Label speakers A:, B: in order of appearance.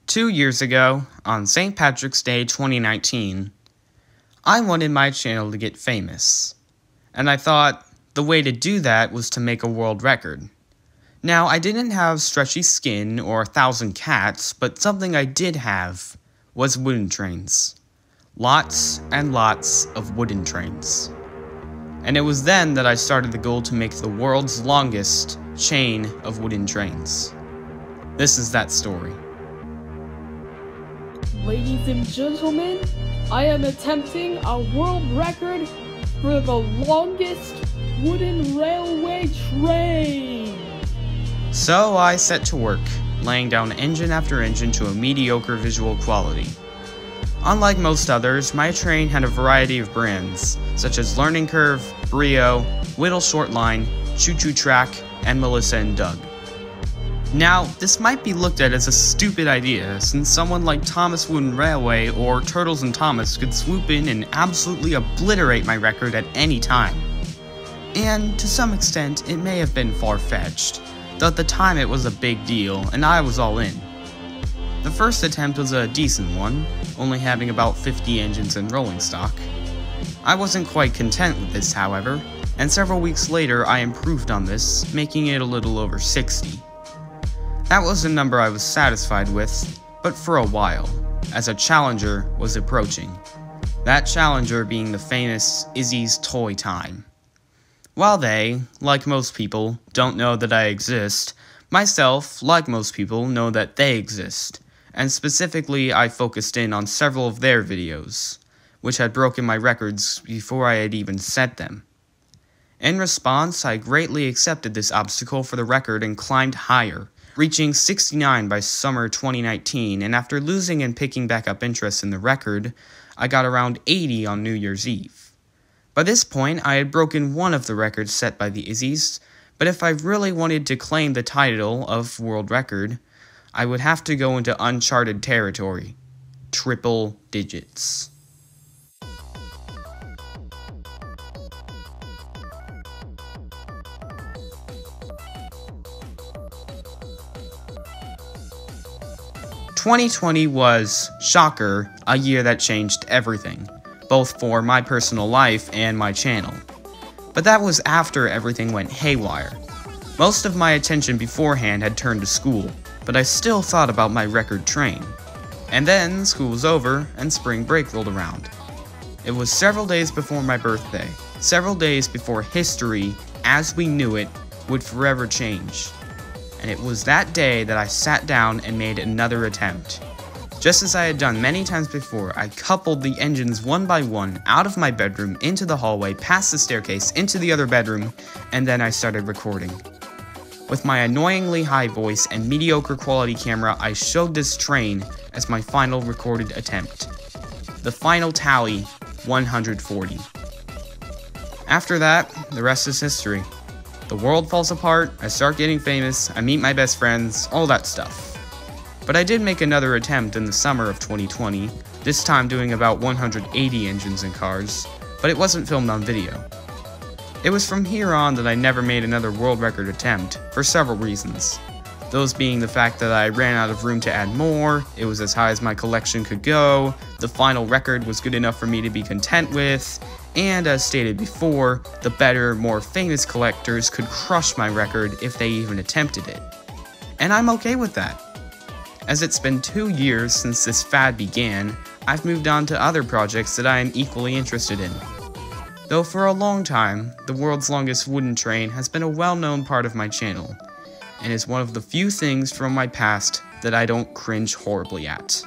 A: 2 years ago, on St. Patrick's Day 2019, I wanted my channel to get famous, and I thought the way to do that was to make a world record. Now, I didn't have stretchy skin or 1,000 cats, but something I did have was wooden trains. Lots and lots of wooden trains. And it was then that I started the goal to make the world's longest chain of wooden trains. This is that story.
B: Ladies and gentlemen, I am attempting a world record for the longest wooden railway train.
A: So I set to work, laying down engine after engine to a mediocre visual quality. Unlike most others, my train had a variety of brands, such as Learning Curve, Brio, Whittle Short Line, Choo Choo Track, and Melissa and Doug. Now, this might be looked at as a stupid idea, since someone like Thomas Wooden Railway or Turtles and Thomas could swoop in and absolutely obliterate my record at any time. And to some extent, it may have been far-fetched, though at the time it was a big deal, and I was all in. The first attempt was a decent one, only having about 50 engines in rolling stock. I wasn't quite content with this, however, and several weeks later I improved on this, making it a little over 60. That was a number I was satisfied with, but for a while, as a challenger was approaching. That challenger being the famous Izzy's Toy Time. While they, like most people, don't know that I exist, myself, like most people, know that they exist, and specifically I focused in on several of their videos, which had broken my records before I had even set them. In response, I greatly accepted this obstacle for the record and climbed higher, reaching 69 by summer 2019, and after losing and picking back up interest in the record, I got around 80 on New Year's Eve. By this point, I had broken one of the records set by the Izzies, but if I really wanted to claim the title of world record, I would have to go into uncharted territory. Triple digits. "2020 was, shocker, a year that changed everything, both for my personal life and my channel. But that was after everything went haywire. Most of my attention beforehand had turned to school, but I still thought about my record train. And then school was over and spring break rolled around. It was several days before my birthday, several days before history, as we knew it, would forever change. And it was that day that I sat down and made another attempt. Just as I had done many times before, I coupled the engines one by one out of my bedroom into the hallway, past the staircase, into the other bedroom, and then I started recording. With my annoyingly high voice and mediocre quality camera, I showed this train as my final recorded attempt. The final tally, 140. After that, the rest is history. The world falls apart, I start getting famous, I meet my best friends, all that stuff. But I did make another attempt in the summer of 2020, this time doing about 180 engines and cars, but it wasn't filmed on video. It was from here on that I never made another world record attempt, for several reasons. Those being the fact that I ran out of room to add more, it was as high as my collection could go, the final record was good enough for me to be content with, and as stated before, the better, more famous collectors could crush my record if they even attempted it. And I'm okay with that. As it's been 2 years since this fad began, I've moved on to other projects that I am equally interested in. Though for a long time, the world's longest wooden train has been a well-known part of my channel, and is one of the few things from my past that I don't cringe horribly at.